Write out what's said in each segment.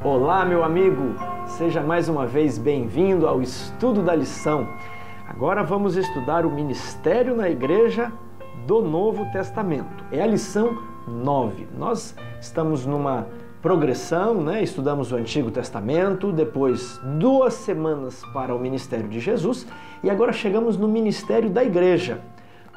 Olá, meu amigo! Seja mais uma vez bem-vindo ao estudo da lição. Agora vamos estudar o ministério na igreja do Novo Testamento. É a lição 9. Nós estamos numa progressão, Estudamos o Antigo Testamento, depois 2 semanas para o ministério de Jesus e agora chegamos no ministério da igreja.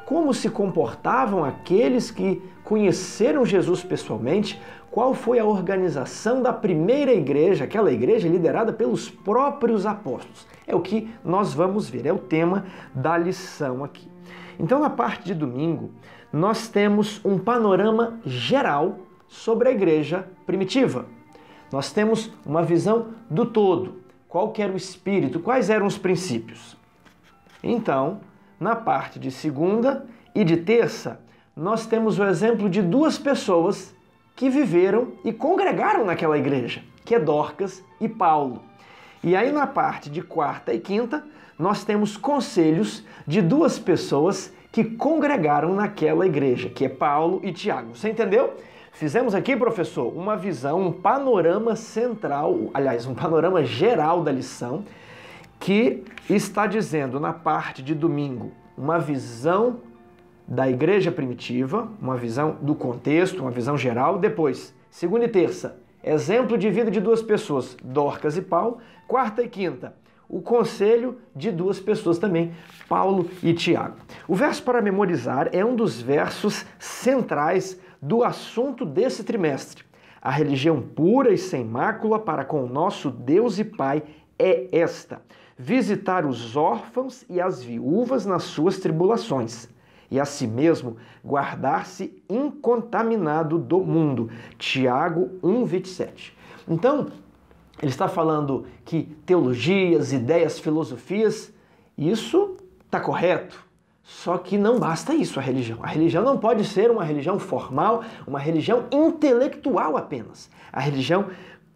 Como se comportavam aqueles que conheceram Jesus pessoalmente? Qual foi a organização da primeira igreja, aquela igreja liderada pelos próprios apóstolos? É o que nós vamos ver, é o tema da lição aqui. Então, na parte de domingo, nós temos um panorama geral sobre a igreja primitiva. Nós temos uma visão do todo. Qual que era o espírito? Quais eram os princípios? Então, na parte de segunda e de terça, nós temos o exemplo de 2 pessoas que viveram e congregaram naquela igreja, que é Dorcas e Paulo. E aí na parte de quarta e quinta, nós temos conselhos de 2 pessoas que congregaram naquela igreja, que é Paulo e Tiago. Você entendeu? Fizemos aqui, professor, uma visão, um panorama central, aliás, um panorama geral da lição, que está dizendo na parte de domingo uma visão da igreja primitiva, uma visão do contexto, uma visão geral. Depois, segunda e terça, exemplo de vida de 2 pessoas, Dorcas e Paulo. Quarta e quinta, o conselho de 2 pessoas também, Paulo e Tiago. O verso para memorizar é um dos versos centrais do assunto desse trimestre. A religião pura e sem mácula para com o nosso Deus e Pai é esta: visitar os órfãos e as viúvas nas suas tribulações, e a si mesmo guardar-se incontaminado do mundo. Tiago 1:27. Então, ele está falando que teologias, ideias, filosofias, isso está correto. Só que não basta isso, a religião. A religião não pode ser uma religião formal, uma religião intelectual apenas. A religião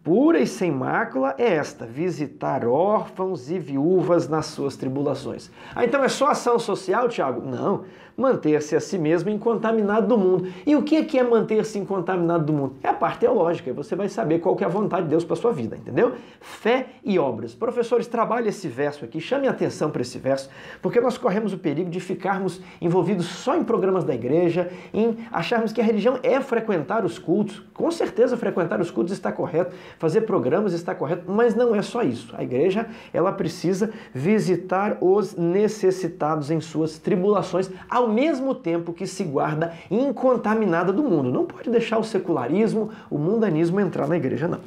pura e sem mácula é esta: visitar órfãos e viúvas nas suas tribulações. Então é só ação social, Tiago? Não. Manter-se a si mesmo incontaminado do mundo. E o que é manter-se incontaminado do mundo? É a parte teológica, e você vai saber qual que é a vontade de Deus para a sua vida, entendeu? Fé e obras. Professores, trabalhe esse verso aqui, chame a atenção para esse verso, porque nós corremos o perigo de ficarmos envolvidos só em programas da igreja, em acharmos que a religião é frequentar os cultos. Com certeza frequentar os cultos está correto, fazer programas está correto, mas não é só isso. A igreja, ela precisa visitar os necessitados em suas tribulações, ao mesmo tempo que se guarda incontaminada do mundo. Não pode deixar o secularismo, o mundanismo entrar na igreja, não.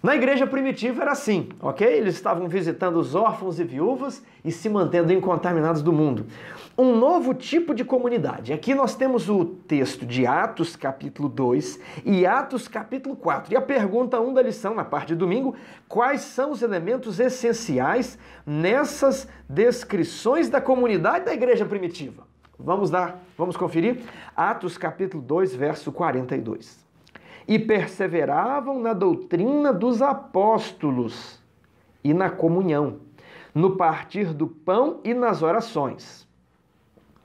Na igreja primitiva era assim, ok? Eles estavam visitando os órfãos e viúvas e se mantendo incontaminados do mundo. Um novo tipo de comunidade. Aqui nós temos o texto de Atos capítulo 2 e Atos capítulo 4. E a pergunta 1 da lição, na parte de domingo: quais são os elementos essenciais nessas descrições da comunidade da igreja primitiva? Vamos conferir? Atos capítulo 2, verso 42. E perseveravam na doutrina dos apóstolos e na comunhão, no partir do pão e nas orações.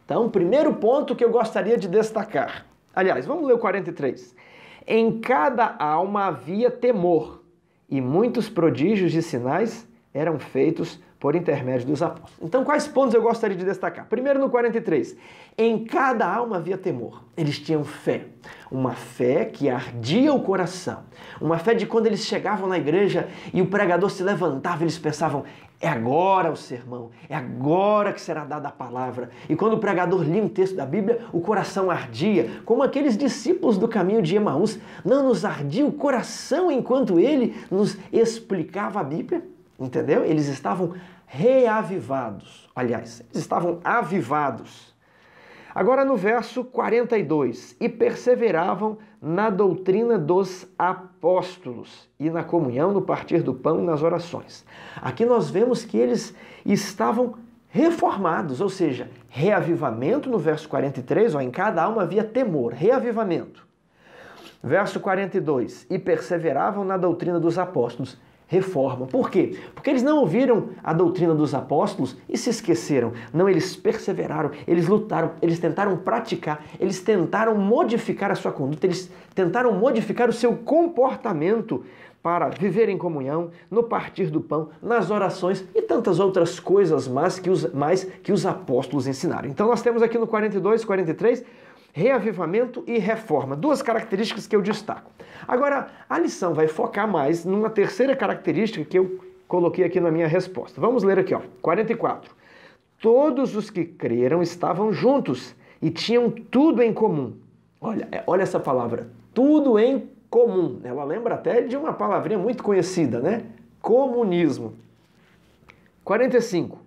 Então, primeiro ponto que eu gostaria de destacar. Aliás, vamos ler o 43. Em cada alma havia temor, e muitos prodígios e sinais eram feitos por intermédio dos apóstolos. Então, quais pontos eu gostaria de destacar? Primeiro, no 43. Em cada alma havia temor. Eles tinham fé. Uma fé que ardia o coração. Uma fé de quando eles chegavam na igreja e o pregador se levantava, eles pensavam: é agora o sermão, é agora que será dada a palavra. E quando o pregador lia um texto da Bíblia, o coração ardia, como aqueles discípulos do caminho de Emaús. Não nos ardia o coração enquanto ele nos explicava a Bíblia? Entendeu? Eles estavam reavivados. Aliás, eles estavam avivados. Agora no verso 42. E perseveravam na doutrina dos apóstolos e na comunhão, no partir do pão e nas orações. Aqui nós vemos que eles estavam reformados, ou seja, reavivamento no verso 43. Em cada alma havia temor, reavivamento. Verso 42. E perseveravam na doutrina dos apóstolos. Reforma. Por quê? Porque eles não ouviram a doutrina dos apóstolos e se esqueceram. Não, eles perseveraram, eles lutaram, eles tentaram praticar, eles tentaram modificar a sua conduta, eles tentaram modificar o seu comportamento para viver em comunhão, no partir do pão, nas orações e tantas outras coisas mais que os apóstolos ensinaram. Então nós temos aqui no 42, 43, reavivamento e reforma. Duas características que eu destaco. Agora, a lição vai focar mais numa terceira característica que eu coloquei aqui na minha resposta. Vamos ler aqui, ó, 44. Todos os que creram estavam juntos e tinham tudo em comum. Olha essa palavra, tudo em comum. Ela lembra até de uma palavrinha muito conhecida, né? Comunismo. 45.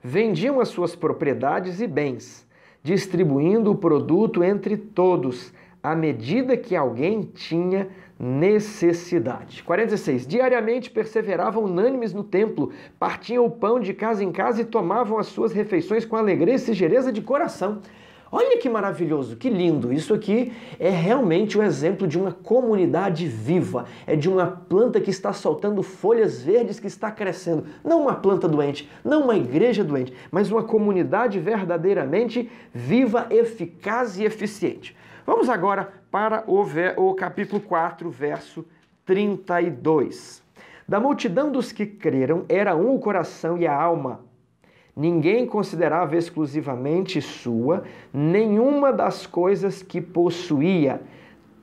Vendiam as suas propriedades e bens, distribuindo o produto entre todos, à medida que alguém tinha necessidade. 46. Diariamente perseveravam unânimes no templo, partiam o pão de casa em casa e tomavam as suas refeições com alegria e singeleza de coração. Olha que maravilhoso, que lindo! Isso aqui é realmente o exemplo de uma comunidade viva, é de uma planta que está soltando folhas verdes, que está crescendo. Não uma planta doente, não uma igreja doente, mas uma comunidade verdadeiramente viva, eficaz e eficiente. Vamos agora para o capítulo 4, verso 32. Da multidão dos que creram, era um o coração e a alma. Ninguém considerava exclusivamente sua nenhuma das coisas que possuía.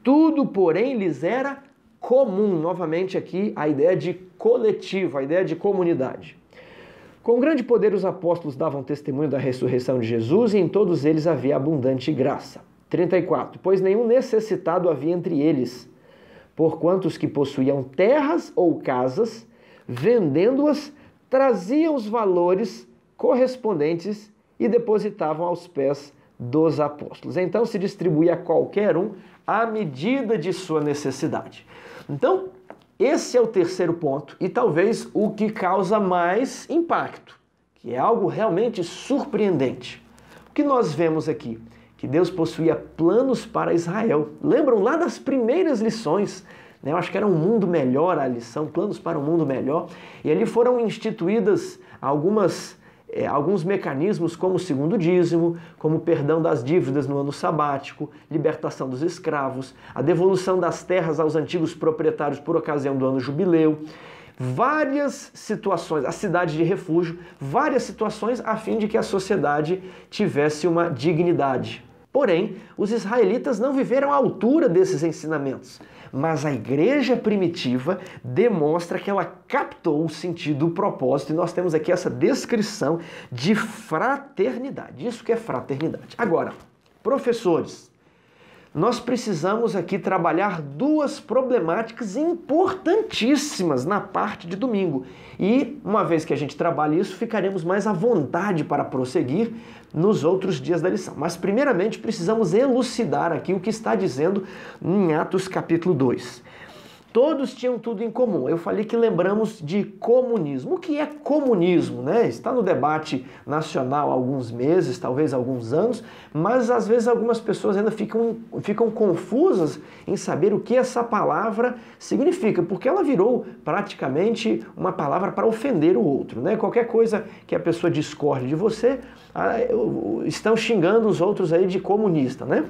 Tudo, porém, lhes era comum. Novamente aqui a ideia de coletivo, a ideia de comunidade. Com grande poder os apóstolos davam testemunho da ressurreição de Jesus e em todos eles havia abundante graça. 34. Pois nenhum necessitado havia entre eles, porquanto os que possuíam terras ou casas, vendendo-as, traziam os valores correspondentes e depositavam aos pés dos apóstolos. Então se distribuía a qualquer um à medida de sua necessidade. Então, esse é o terceiro ponto e talvez o que causa mais impacto, que é algo realmente surpreendente. O que nós vemos aqui? Que Deus possuía planos para Israel. Lembram lá das primeiras lições? Eu acho que era um mundo melhor a lição, planos para um mundo melhor. E ali foram instituídas alguns mecanismos como o segundo dízimo, como o perdão das dívidas no ano sabático, libertação dos escravos, a devolução das terras aos antigos proprietários por ocasião do ano jubileu, várias situações, a cidade de refúgio, várias situações a fim de que a sociedade tivesse uma dignidade. Porém, os israelitas não viveram à altura desses ensinamentos, mas a igreja primitiva demonstra que ela captou o sentido, o propósito, e nós temos aqui essa descrição de fraternidade. Isso que é fraternidade. Agora, professores, nós precisamos aqui trabalhar duas problemáticas importantíssimas na parte de domingo. E, uma vez que a gente trabalha isso, ficaremos mais à vontade para prosseguir nos outros dias da lição. Mas, primeiramente, precisamos elucidar aqui o que está dizendo em Atos capítulo 2. Todos tinham tudo em comum. Eu falei que lembramos de comunismo. O que é comunismo, né? Está no debate nacional há alguns meses, talvez alguns anos, mas às vezes algumas pessoas ainda ficam confusas em saber o que essa palavra significa, porque ela virou praticamente uma palavra para ofender o outro, né? Qualquer coisa que a pessoa discorde de você, estão xingando os outros aí de comunista, né?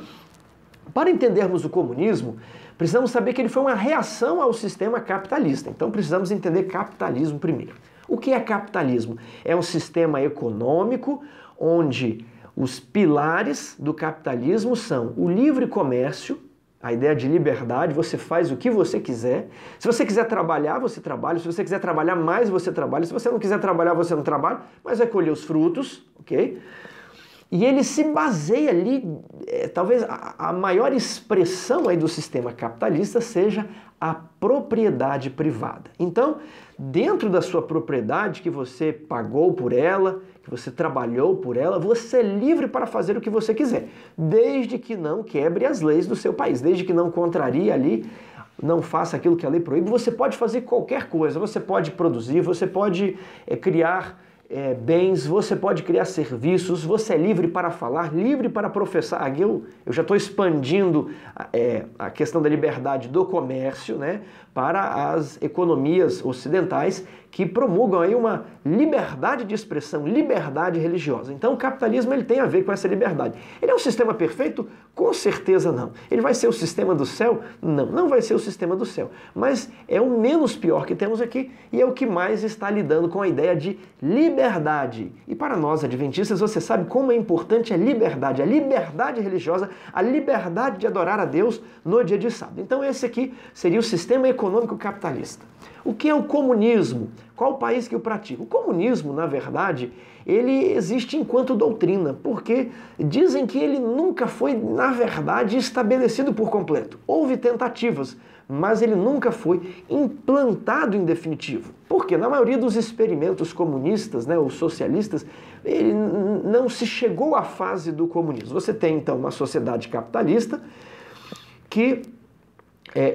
Para entendermos o comunismo, precisamos saber que ele foi uma reação ao sistema capitalista. Então precisamos entender capitalismo primeiro. O que é capitalismo? É um sistema econômico onde os pilares do capitalismo são o livre comércio, a ideia de liberdade, você faz o que você quiser. Se você quiser trabalhar, você trabalha. Se você quiser trabalhar mais, você trabalha. Se você não quiser trabalhar, você não trabalha, mas vai colher os frutos, ok? E ele se baseia ali, talvez a maior expressão aí do sistema capitalista seja a propriedade privada. Então, dentro da sua propriedade, que você pagou por ela, que você trabalhou por ela, você é livre para fazer o que você quiser, desde que não quebre as leis do seu país, desde que não contrarie ali, não faça aquilo que a lei proíbe, você pode fazer qualquer coisa, você pode produzir, você pode criar bens, você pode criar serviços, você é livre para falar, livre para professar. Aqui eu já estou expandindo a questão da liberdade do comércio, né, para as economias ocidentais que promulgam aí uma liberdade de expressão, liberdade religiosa. Então o capitalismo ele tem a ver com essa liberdade. Ele é um sistema perfeito? Com certeza não. Ele vai ser o sistema do céu? Não, não vai ser o sistema do céu. Mas é o menos pior que temos aqui e é o que mais está lidando com a ideia de liberdade. E para nós adventistas, você sabe como é importante a liberdade religiosa, a liberdade de adorar a Deus no dia de sábado. Então esse aqui seria o sistema econômico capitalista. O que é o comunismo? Qual o país que o pratica? O comunismo, na verdade, ele existe enquanto doutrina, porque dizem que ele nunca foi, na verdade, estabelecido por completo. Houve tentativas, mas ele nunca foi implantado em definitivo. Porque na maioria dos experimentos comunistas, né, ou socialistas, ele não se chegou à fase do comunismo. Você tem, então, uma sociedade capitalista que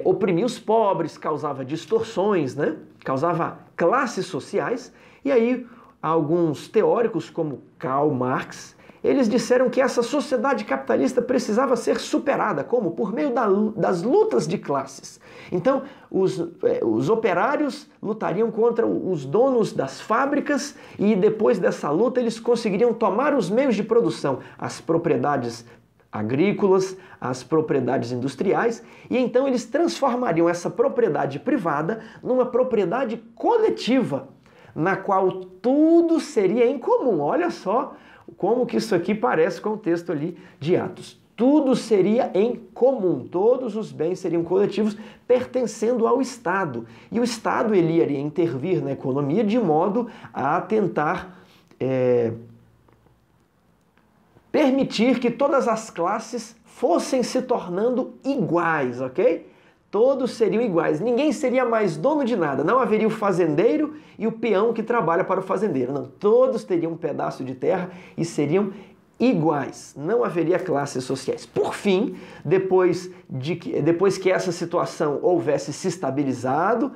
oprimia os pobres, causava distorções, né? Causava classes sociais, e aí alguns teóricos como Karl Marx, eles disseram que essa sociedade capitalista precisava ser superada, como? Por meio das lutas de classes. Então, os operários lutariam contra os donos das fábricas e depois dessa luta eles conseguiriam tomar os meios de produção, as propriedades agrícolas, as propriedades industriais, e então eles transformariam essa propriedade privada numa propriedade coletiva, na qual tudo seria em comum. Olha só como que isso aqui parece com o texto ali de Atos. Tudo seria em comum, todos os bens seriam coletivos, pertencendo ao Estado. E o Estado ele iria intervir na economia de modo a tentar permitir que todas as classes fossem se tornando iguais, ok? Todos seriam iguais, ninguém seria mais dono de nada, não haveria o fazendeiro e o peão que trabalha para o fazendeiro, não, todos teriam um pedaço de terra e seriam iguais, não haveria classes sociais. Por fim, depois que essa situação houvesse se estabilizado,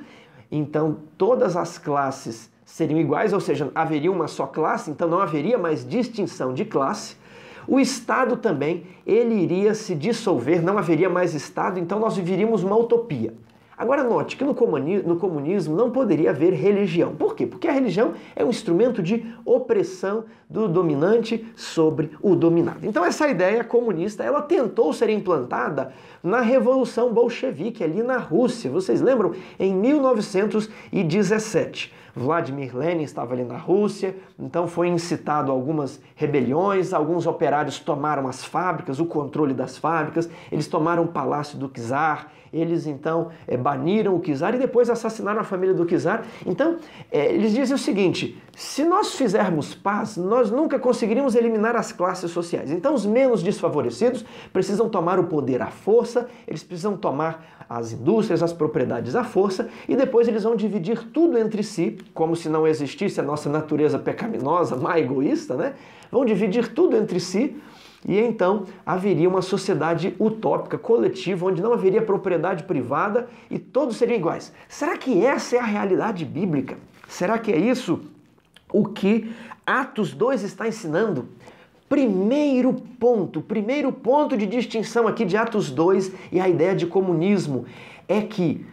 então todas as classes seriam iguais, ou seja, haveria uma só classe, então não haveria mais distinção de classe. O Estado também, ele iria se dissolver, não haveria mais Estado, então nós viveríamos uma utopia. Agora note que no comunismo não poderia haver religião. Por quê? Porque a religião é um instrumento de opressão do dominante sobre o dominado. Então essa ideia comunista, ela tentou ser implantada na Revolução Bolchevique, ali na Rússia. Vocês lembram? Em 1917. Vladimir Lenin estava ali na Rússia, então foi incitado algumas rebeliões, alguns operários tomaram as fábricas, o controle das fábricas, eles tomaram o palácio do czar, eles então baniram o czar e depois assassinaram a família do czar. Então, eles dizem o seguinte, se nós fizermos paz, nós nunca conseguiríamos eliminar as classes sociais. Então, os menos desfavorecidos precisam tomar o poder à força, eles precisam tomar as indústrias, as propriedades à força, e depois eles vão dividir tudo entre si, como se não existisse a nossa natureza pecaminosa, má egoísta, né? Vão dividir tudo entre si, e então haveria uma sociedade utópica, coletiva, onde não haveria propriedade privada e todos seriam iguais. Será que essa é a realidade bíblica? Será que é isso o que Atos 2 está ensinando? Primeiro ponto de distinção aqui de Atos 2 e a ideia de comunismo é que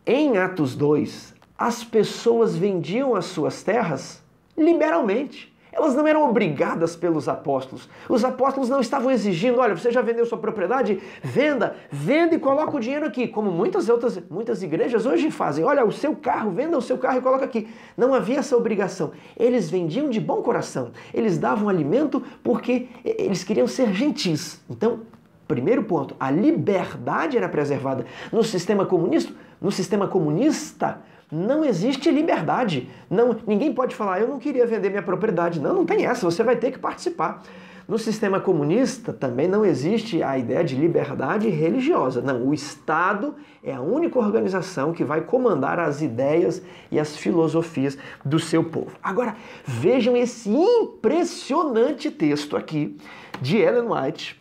em Atos 2 as pessoas vendiam as suas terras liberalmente. Elas não eram obrigadas pelos apóstolos. Os apóstolos não estavam exigindo, olha, você já vendeu sua propriedade? Venda e coloca o dinheiro aqui, como muitas igrejas hoje fazem. Olha, o seu carro, venda o seu carro e coloca aqui. Não havia essa obrigação. Eles vendiam de bom coração. Eles davam alimento porque eles queriam ser gentis. Então, primeiro ponto, a liberdade era preservada. No sistema comunista, não existe liberdade. Ninguém pode falar, eu não queria vender minha propriedade. Não tem essa, você vai ter que participar. No sistema comunista também não existe a ideia de liberdade religiosa. Não, o Estado é a única organização que vai comandar as ideias e as filosofias do seu povo. Agora, vejam esse impressionante texto aqui de Ellen White,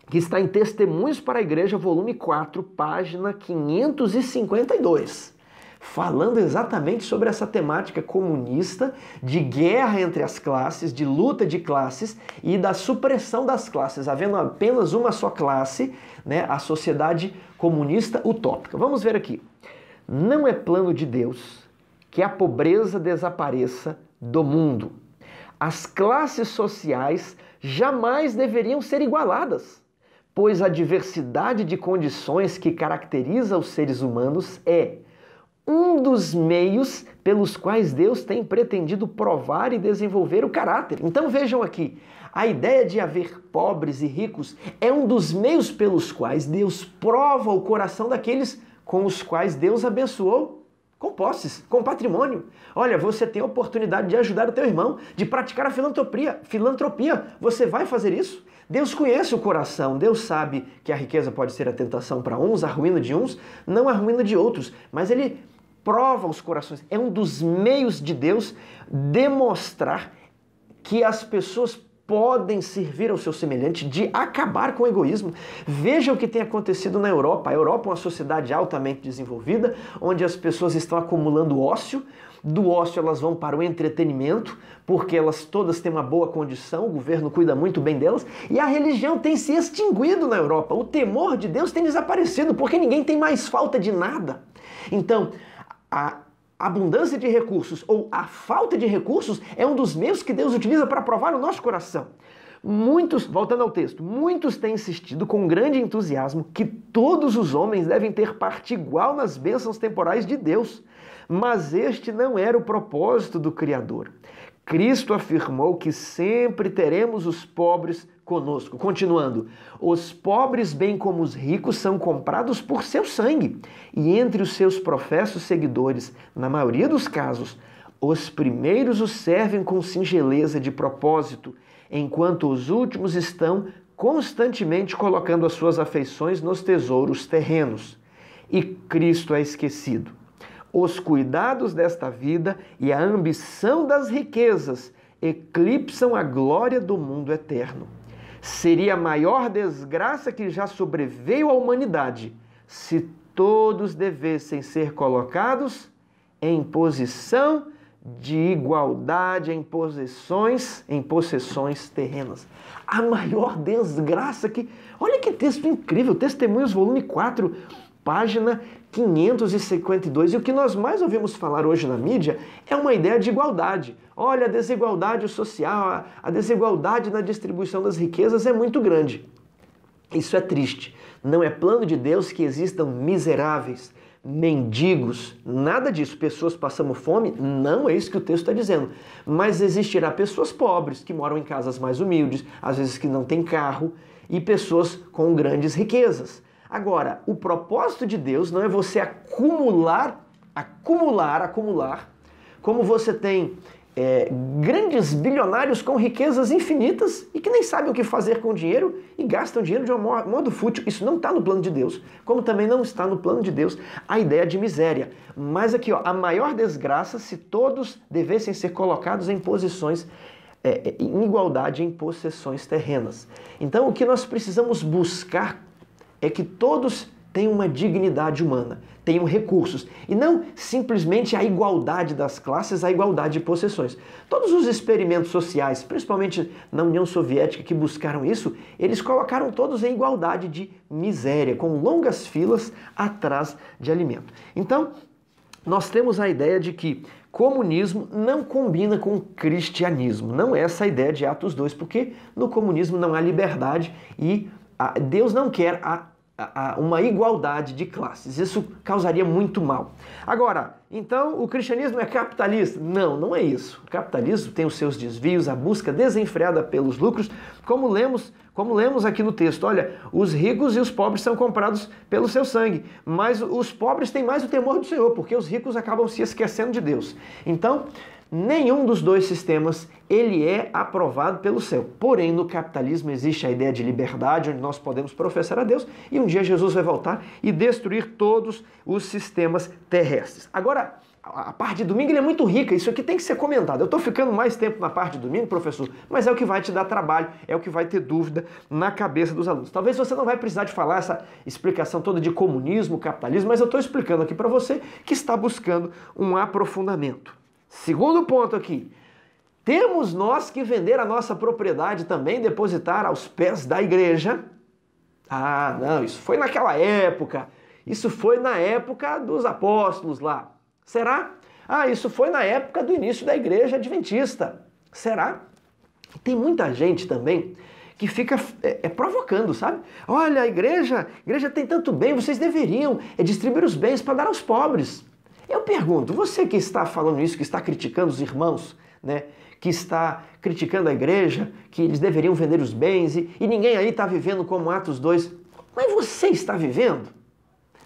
que está em Testemunhos para a Igreja, volume 4, página 552. falando exatamente sobre essa temática comunista, de guerra entre as classes, de luta de classes e da supressão das classes, havendo apenas uma só classe, né, a sociedade comunista utópica. Vamos ver aqui. Não é plano de Deus que a pobreza desapareça do mundo. As classes sociais jamais deveriam ser igualadas, pois a diversidade de condições que caracteriza os seres humanos é um dos meios pelos quais Deus tem pretendido provar e desenvolver o caráter. Então vejam aqui, a ideia de haver pobres e ricos é um dos meios pelos quais Deus prova o coração daqueles com os quais Deus abençoou com posses, com patrimônio. Olha, você tem a oportunidade de ajudar o teu irmão, de praticar a filantropia. Você vai fazer isso? Deus conhece o coração, Deus sabe que a riqueza pode ser a tentação para uns, a ruína de uns, não a ruína de outros, mas Ele prova os corações. É um dos meios de Deus demonstrar que as pessoas podem servir ao seu semelhante, de acabar com o egoísmo. Veja o que tem acontecido na Europa. A Europa é uma sociedade altamente desenvolvida, onde as pessoas estão acumulando ócio. Do ócio elas vão para o entretenimento, porque elas todas têm uma boa condição, o governo cuida muito bem delas, e a religião tem se extinguido na Europa. O temor de Deus tem desaparecido, porque ninguém tem mais falta de nada. Então, a abundância de recursos ou a falta de recursos é um dos meios que Deus utiliza para provar o nosso coração. Muitos, voltando ao texto, muitos têm insistido com grande entusiasmo que todos os homens devem ter parte igual nas bênçãos temporais de Deus. Mas este não era o propósito do Criador. Cristo afirmou que sempre teremos os pobres conosco. Continuando, os pobres, bem como os ricos, são comprados por seu sangue. E entre os seus professos seguidores, na maioria dos casos, os primeiros os servem com singeleza de propósito, enquanto os últimos estão constantemente colocando as suas afeições nos tesouros terrenos. E Cristo é esquecido. Os cuidados desta vida e a ambição das riquezas eclipsam a glória do mundo eterno. Seria a maior desgraça que já sobreveio à humanidade se todos devessem ser colocados em posição de igualdade em possessões terrenas. A maior desgraça que... Olha que texto incrível, Testemunhos, volume 4, página 552. E o que nós mais ouvimos falar hoje na mídia é uma ideia de igualdade. Olha, a desigualdade social, a desigualdade na distribuição das riquezas é muito grande. Isso é triste. Não é plano de Deus que existam miseráveis, mendigos, nada disso. Pessoas passando fome, não é isso que o texto está dizendo. Mas existirá pessoas pobres que moram em casas mais humildes, às vezes que não têm carro, e pessoas com grandes riquezas. Agora, o propósito de Deus não é você acumular, como você tem grandes bilionários com riquezas infinitas e que nem sabem o que fazer com o dinheiro e gastam dinheiro de um modo fútil. Isso não está no plano de Deus, como também não está no plano de Deus a ideia de miséria. Mas aqui, a maior desgraça se todos devessem ser colocados em posições em igualdade em possessões terrenas. Então, o que nós precisamos buscar é que todos tenham uma dignidade humana, tenham recursos, e não simplesmente a igualdade das classes, a igualdade de possessões. Todos os experimentos sociais, principalmente na União Soviética, que buscaram isso, eles colocaram todos em igualdade de miséria, com longas filas atrás de alimento. Então, nós temos a ideia de que comunismo não combina com cristianismo. Não é essa a ideia de Atos 2, porque no comunismo não há liberdade e Deus não quer uma igualdade de classes. Isso causaria muito mal. Agora, então o cristianismo é capitalista? Não, não é isso. O capitalismo tem os seus desvios, a busca desenfreada pelos lucros, como lemos aqui no texto. Olha, os ricos e os pobres são comprados pelo seu sangue, mas os pobres têm mais o temor do Senhor, porque os ricos acabam se esquecendo de Deus. Então, nenhum dos dois sistemas ele é aprovado pelo céu. Porém, no capitalismo existe a ideia de liberdade, onde nós podemos professar a Deus, e um dia Jesus vai voltar e destruir todos os sistemas terrestres. Agora, a parte de domingo é muito rica, isso aqui tem que ser comentado. Eu estou ficando mais tempo na parte de domingo, professor, mas é o que vai te dar trabalho, é o que vai ter dúvida na cabeça dos alunos. Talvez você não vai precisar de falar essa explicação toda de comunismo, capitalismo, mas eu estou explicando aqui para você que está buscando um aprofundamento. Segundo ponto aqui, temos nós que vender a nossa propriedade também, depositar aos pés da igreja? Ah, não, isso foi naquela época, isso foi na época dos apóstolos lá. Será? Ah, isso foi na época do início da igreja adventista. Será? Tem muita gente também que fica provocando, sabe? Olha, a igreja tem tanto bem, vocês deveriam distribuir os bens para dar aos pobres. Eu pergunto, você que está falando isso, que está criticando os irmãos, né? Que está criticando a igreja, que eles deveriam vender os bens e ninguém aí está vivendo como Atos 2. Mas você está vivendo?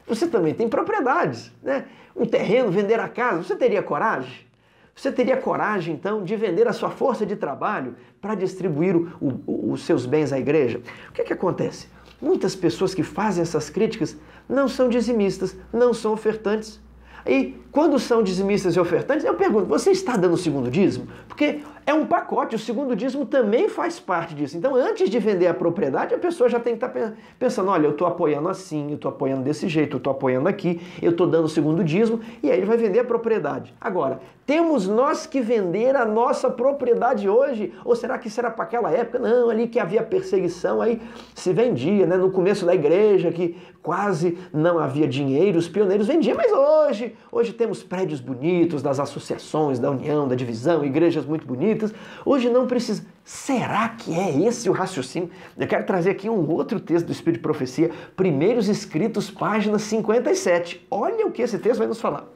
Você também tem propriedades, né? Um terreno, vender a casa, você teria coragem? Você teria coragem, então, de vender a sua força de trabalho para distribuir os seus bens à igreja? O que acontece? Muitas pessoas que fazem essas críticas não são dizimistas, não são ofertantes. E quando são dizimistas e ofertantes, eu pergunto, você está dando o segundo dízimo? Porque é um pacote, o segundo dízimo também faz parte disso. Então, antes de vender a propriedade, a pessoa já tem que estar pensando, olha, eu estou apoiando assim, eu estou apoiando desse jeito, eu estou apoiando aqui, eu estou dando o segundo dízimo, e aí ele vai vender a propriedade. Agora, temos nós que vender a nossa propriedade hoje? Ou será que será para aquela época? Não, ali que havia perseguição, aí se vendia, né? No começo da igreja, que quase não havia dinheiro, os pioneiros vendiam, mas hoje temos prédios bonitos das associações, da união, da divisão, igrejas muito bonitas. Hoje não precisa. Será que é esse o raciocínio? Eu quero trazer aqui um outro texto do Espírito de Profecia, Primeiros Escritos, página 57. Olha o que esse texto vai nos falar.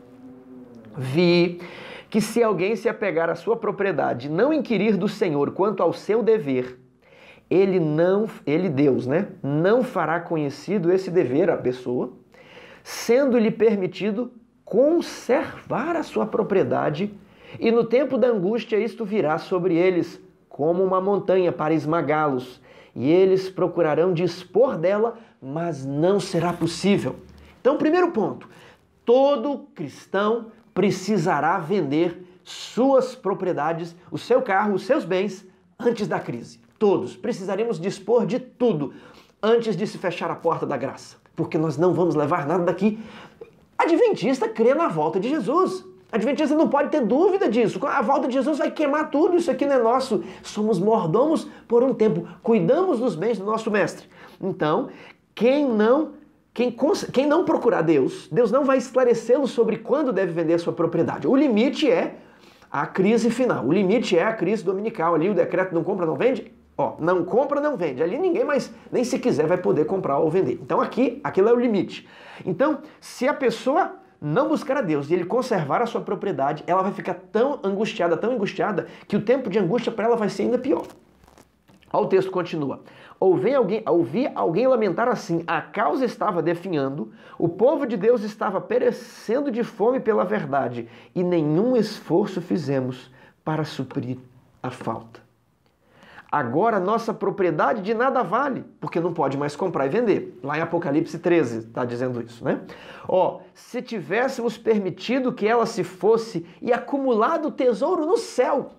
Vi que se alguém se apegar à sua propriedade, não inquirir do Senhor quanto ao seu dever, Deus, né, não fará conhecido esse dever à pessoa, sendo-lhe permitido conservar a sua propriedade, e no tempo da angústia isto virá sobre eles como uma montanha para esmagá-los, e eles procurarão dispor dela, mas não será possível. Então, primeiro ponto, todo cristão precisará vender suas propriedades, o seu carro, os seus bens, antes da crise. Todos precisaremos dispor de tudo antes de se fechar a porta da graça, porque nós não vamos levar nada daqui. Adventista crê na volta de Jesus. Adventista não pode ter dúvida disso. A volta de Jesus vai queimar tudo, isso aqui não é nosso. Somos mordomos por um tempo, cuidamos dos bens do nosso mestre. Então, quem não procurar Deus não vai esclarecê-lo sobre quando deve vender a sua propriedade. O limite é a crise final, o limite é a crise dominical. Ali o decreto não compra, não vende. Não compra, não vende. Ali ninguém mais, nem se quiser, vai poder comprar ou vender. Então aquilo é o limite. Então, se a pessoa não buscar a Deus e ele conservar a sua propriedade, ela vai ficar tão angustiada, que o tempo de angústia para ela vai ser ainda pior. Olha o texto continua. Ouvi alguém lamentar assim, a causa estava definhando, o povo de Deus estava perecendo de fome pela verdade, e nenhum esforço fizemos para suprir a falta. Agora nossa propriedade de nada vale, porque não pode mais comprar e vender. Lá em Apocalipse 13 está dizendo isso, né? Se tivéssemos permitido que ela se fosse e acumulado tesouro no céu,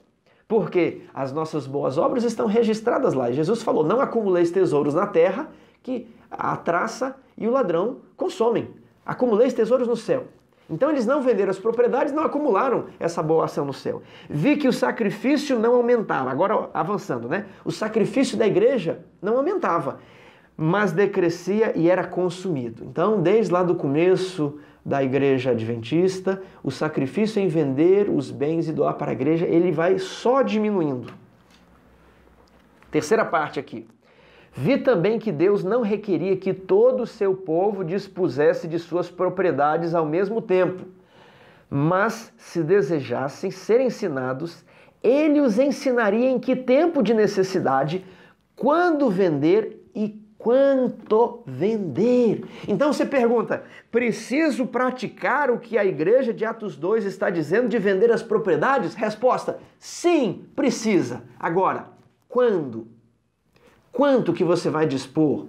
porque as nossas boas obras estão registradas lá. E Jesus falou, não acumuleis tesouros na terra, que a traça e o ladrão consomem. Acumuleis tesouros no céu. Então eles não venderam as propriedades, não acumularam essa boa ação no céu. Vi que o sacrifício não aumentava. Agora avançando, né? O sacrifício da igreja não aumentava, mas decrescia e era consumido. Então, desde lá do começo da igreja adventista, o sacrifício em vender os bens e doar para a igreja, ele vai só diminuindo. Terceira parte aqui. Vi também que Deus não requeria que todo o seu povo dispusesse de suas propriedades ao mesmo tempo, mas se desejassem ser ensinados, ele os ensinaria em que tempo de necessidade, quando vender e quanto vender. Então você pergunta, preciso praticar o que a igreja de Atos 2 está dizendo de vender as propriedades? Resposta, sim, precisa. Agora, quando? Quanto que você vai dispor?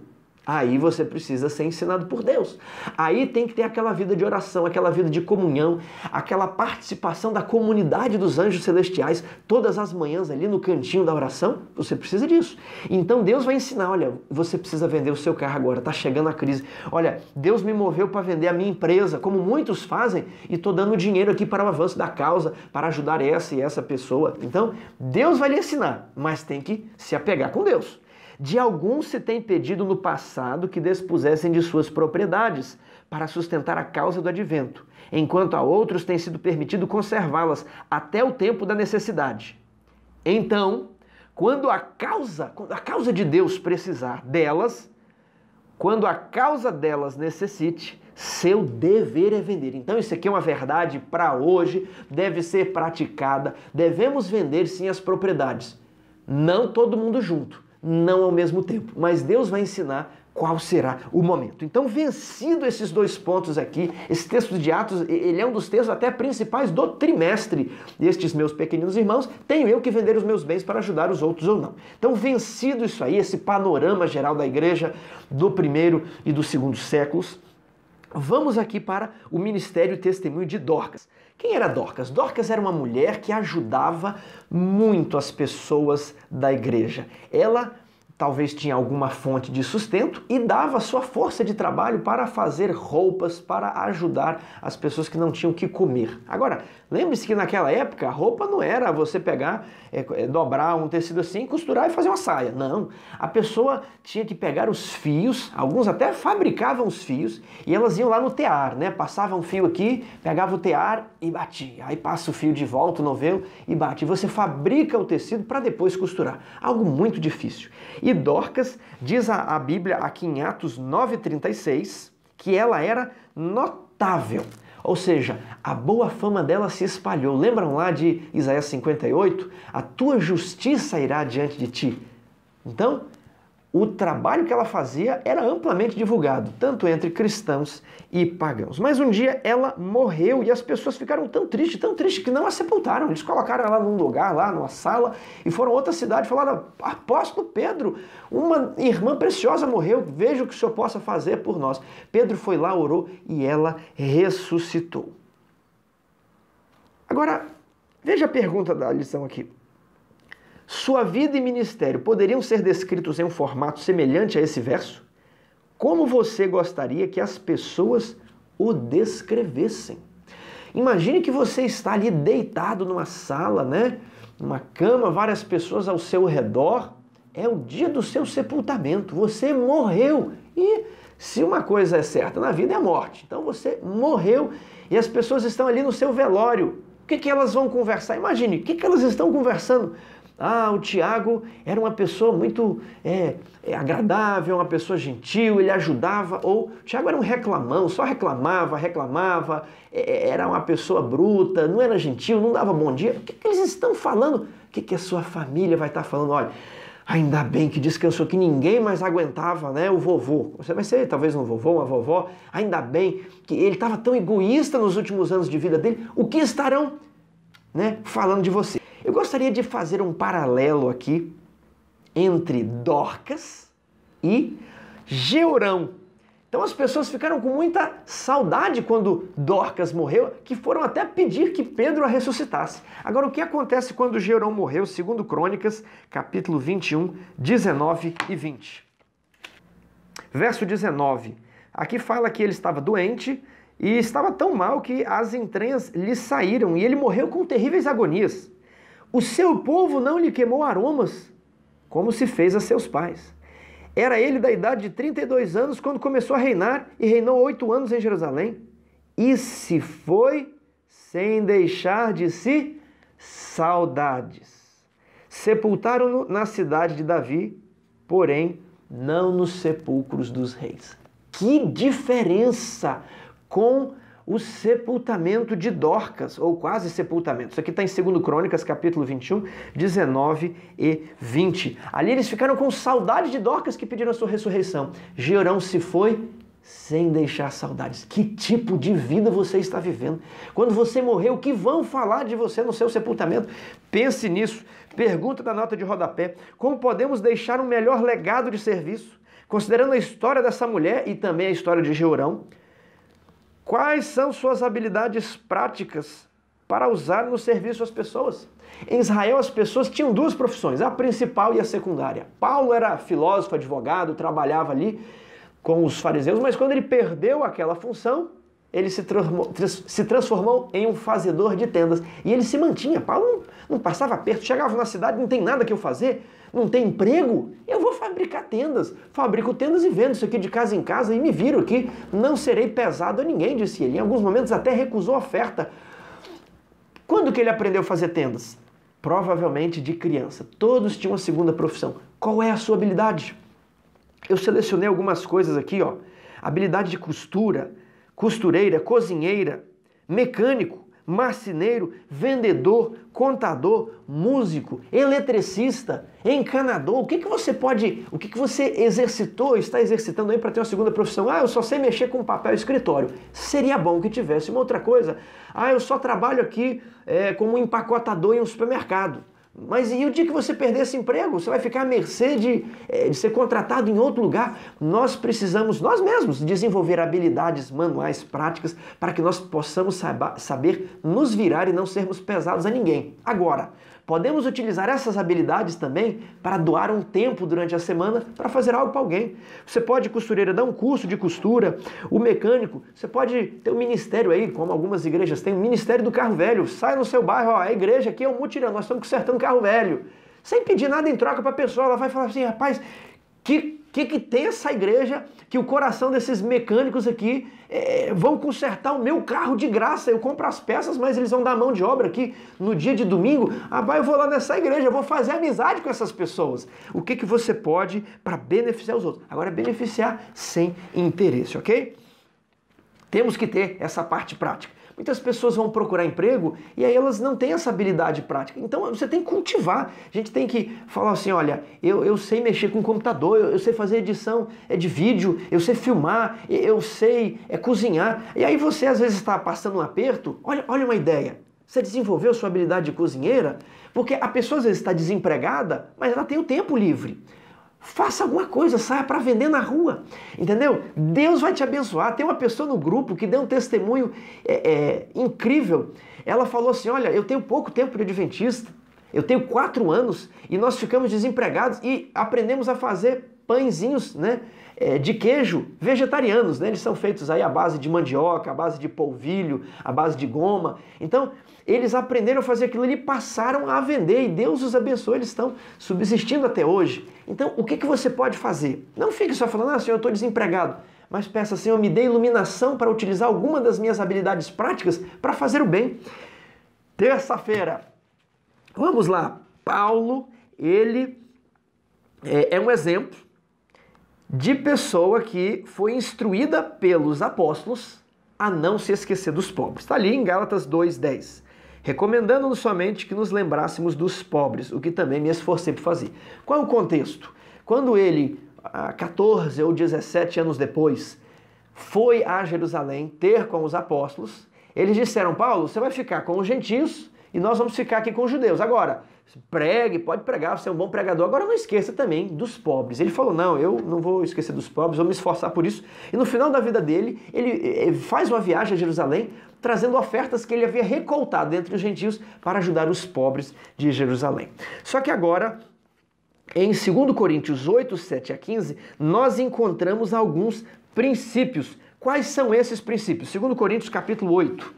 Aí você precisa ser ensinado por Deus. Aí tem que ter aquela vida de oração, aquela vida de comunhão, aquela participação da comunidade dos anjos celestiais, todas as manhãs ali no cantinho da oração, você precisa disso. Então Deus vai ensinar, olha, você precisa vender o seu carro agora, está chegando a crise. Olha, Deus me moveu para vender a minha empresa, como muitos fazem, e estou dando dinheiro aqui para o avanço da causa, para ajudar essa e essa pessoa. Então, Deus vai lhe ensinar, mas tem que se apegar com Deus. De alguns se tem pedido no passado que despusessem de suas propriedades para sustentar a causa do advento, enquanto a outros tem sido permitido conservá-las até o tempo da necessidade. Então, quando a causa de Deus precisar delas, quando a causa delas necessite, seu dever é vender. Então isso aqui é uma verdade para hoje, deve ser praticada. Devemos vender sim as propriedades. Não todo mundo junto. Não ao mesmo tempo, mas Deus vai ensinar qual será o momento. Então, vencido esses dois pontos aqui, esse texto de Atos, ele é um dos textos até principais do trimestre destes meus pequeninos irmãos, tenho eu que vender os meus bens para ajudar os outros ou não. Então, vencido isso aí, esse panorama geral da igreja do primeiro e do segundo séculos, vamos aqui para o ministério e testemunho de Dorcas. Quem era Dorcas? Dorcas era uma mulher que ajudava muito as pessoas da igreja. Ela talvez tinha alguma fonte de sustento e dava sua força de trabalho para fazer roupas, para ajudar as pessoas que não tinham o que comer. Agora, lembre-se que naquela época a roupa não era você pegar, dobrar um tecido assim, costurar e fazer uma saia. Não. A pessoa tinha que pegar os fios, alguns até fabricavam os fios, e elas iam lá no tear, né? Passavam um fio aqui, pegava o tear e batia. Aí passa o fio de volta, o novelo, e bate. E você fabrica o tecido para depois costurar. Algo muito difícil. E Dorcas, diz a Bíblia aqui em Atos 9,36, que ela era notável. Ou seja, a boa fama dela se espalhou. Lembram lá de Isaías 58? A tua justiça irá diante de ti. Então, o trabalho que ela fazia era amplamente divulgado, tanto entre cristãos e pagãos. Mas um dia ela morreu e as pessoas ficaram tão tristes que não a sepultaram. Eles colocaram ela num lugar, lá numa sala, e foram a outra cidade e falaram, apóstolo Pedro, uma irmã preciosa morreu, veja o que o senhor possa fazer por nós. Pedro foi lá, orou e ela ressuscitou. Agora, veja a pergunta da lição aqui. Sua vida e ministério poderiam ser descritos em um formato semelhante a esse verso? Como você gostaria que as pessoas o descrevessem? Imagine que você está ali deitado numa sala, né? Numa cama, várias pessoas ao seu redor. É o dia do seu sepultamento. Você morreu. E se uma coisa é certa na vida é a morte. Então você morreu e as pessoas estão ali no seu velório. O que elas vão conversar? Imagine, o que elas estão conversando? Ah, o Tiago era uma pessoa muito agradável, uma pessoa gentil, ele ajudava. Ou o Tiago era um reclamão, só reclamava, era uma pessoa bruta, não era gentil, não dava bom dia. O que eles estão falando? O que a sua família vai estar falando? Olha, ainda bem que descansou, que ninguém mais aguentava, né? O vovô. Você vai ser talvez um vovô, uma vovó. Ainda bem que ele estava tão egoísta nos últimos anos de vida dele. O que estarão, né, falando de você? Eu gostaria de fazer um paralelo aqui entre Dorcas e Georão. Então as pessoas ficaram com muita saudade quando Dorcas morreu, que foram até pedir que Pedro a ressuscitasse. Agora, o que acontece quando Georão morreu? 2 Crônicas, capítulo 21, 19 e 20. Verso 19. Aqui fala que ele estava doente e estava tão mal que as entranhas lhe saíram e ele morreu com terríveis agonias. O seu povo não lhe queimou aromas, como se fez a seus pais. Era ele da idade de 32 anos quando começou a reinar e reinou 8 anos em Jerusalém. E se foi sem deixar de si saudades. Sepultaram-no na cidade de Davi, porém não nos sepulcros dos reis. Que diferença com o sepultamento de Dorcas, ou quase sepultamento. Isso aqui está em 2 Crônicas, capítulo 21, 19 e 20. Ali eles ficaram com saudade de Dorcas, que pediram a sua ressurreição. Georão se foi sem deixar saudades. Que tipo de vida você está vivendo? Quando você morrer, o que vão falar de você no seu sepultamento? Pense nisso. Pergunta da nota de rodapé: como podemos deixar um melhor legado de serviço? Considerando a história dessa mulher e também a história de Georão, quais são suas habilidades práticas para usar no serviço às pessoas? Em Israel, as pessoas tinham duas profissões, a principal e a secundária. Paulo era filósofo, advogado, trabalhava ali com os fariseus, mas quando ele perdeu aquela função, ele se transformou em um fazedor de tendas. E ele se mantinha. Paulo não passava perto, chegava na cidade, não tem nada que eu fazer, não tem emprego, eu vou fabricar tendas. Fabrico tendas e vendo isso aqui de casa em casa e me viro aqui. Não serei pesado a ninguém, disse ele. Em alguns momentos até recusou a oferta. Quando que ele aprendeu a fazer tendas? Provavelmente de criança. Todos tinham uma segunda profissão. Qual é a sua habilidade? Eu selecionei algumas coisas aqui, ó. Habilidade de costura, costureira, cozinheira, mecânico, marceneiro, vendedor, contador, músico, eletricista, encanador. O que você exercitou, está exercitando aí para ter uma segunda profissão? Ah, eu só sei mexer com papel escritório. Seria bom que tivesse uma outra coisa. Ah, eu só trabalho aqui como empacotador em um supermercado. Mas e o dia que você perder esse emprego? Você vai ficar à mercê de ser contratado em outro lugar? Nós precisamos, nós mesmos, desenvolver habilidades manuais práticas para que nós possamos saber nos virar e não sermos pesados a ninguém. Agora, podemos utilizar essas habilidades também para doar um tempo durante a semana para fazer algo para alguém. Você pode, costureira, dar um curso de costura. O mecânico, você pode ter um ministério aí, como algumas igrejas têm, um ministério do carro velho. Sai no seu bairro, ó, a igreja aqui é um mutirão, nós estamos consertando carro velho. Sem pedir nada em troca para a pessoa, ela vai falar assim, rapaz, que tem essa igreja que o coração desses mecânicos aqui vão consertar o meu carro de graça? Eu compro as peças, mas eles vão dar mão de obra aqui no dia de domingo. Eu vou lá nessa igreja, eu vou fazer amizade com essas pessoas. O que você pode para beneficiar os outros? Agora, beneficiar sem interesse, ok? Temos que ter essa parte prática. Muitas pessoas vão procurar emprego e aí elas não têm essa habilidade prática. Então você tem que cultivar. A gente tem que falar assim, olha, eu sei mexer com computador, eu sei fazer edição de vídeo, eu sei filmar, eu sei cozinhar. E aí você às vezes está passando um aperto, olha uma ideia. Você desenvolveu sua habilidade de cozinheira, porque a pessoa às vezes está desempregada, mas ela tem o tempo livre. Faça alguma coisa, saia para vender na rua, entendeu? Deus vai te abençoar. Tem uma pessoa no grupo que deu um testemunho incrível. Ela falou assim, olha, eu tenho pouco tempo de adventista, eu tenho 4 anos e nós ficamos desempregados e aprendemos a fazer pãezinhos, né, de queijo vegetarianos, né? Eles são feitos aí à base de mandioca, à base de polvilho, à base de goma. Então, eles aprenderam a fazer aquilo e passaram a vender e Deus os abençoou, eles estão subsistindo até hoje. Então, o que você pode fazer? Não fique só falando, Senhor, eu estou desempregado. Mas peça, Senhor, me dê iluminação para utilizar alguma das minhas habilidades práticas para fazer o bem. Terça-feira, vamos lá. Paulo, ele é um exemplo de pessoa que foi instruída pelos apóstolos a não se esquecer dos pobres. Está ali em Gálatas 2:10. Recomendando-nos somente que nos lembrássemos dos pobres, o que também me esforcei por fazer. Qual é o contexto? Quando ele, 14 ou 17 anos depois, foi a Jerusalém ter com os apóstolos, eles disseram, Paulo, você vai ficar com os gentios e nós vamos ficar aqui com os judeus. Agora, pregue, pode pregar, você é um bom pregador. Agora não esqueça também dos pobres. Ele falou, não, eu não vou esquecer dos pobres, vou me esforçar por isso. E no final da vida dele, ele faz uma viagem a Jerusalém, trazendo ofertas que ele havia recoltado entre os gentios para ajudar os pobres de Jerusalém. Só que agora, em 2 Coríntios 8, 7 a 15, nós encontramos alguns princípios. Quais são esses princípios? 2 Coríntios capítulo 8,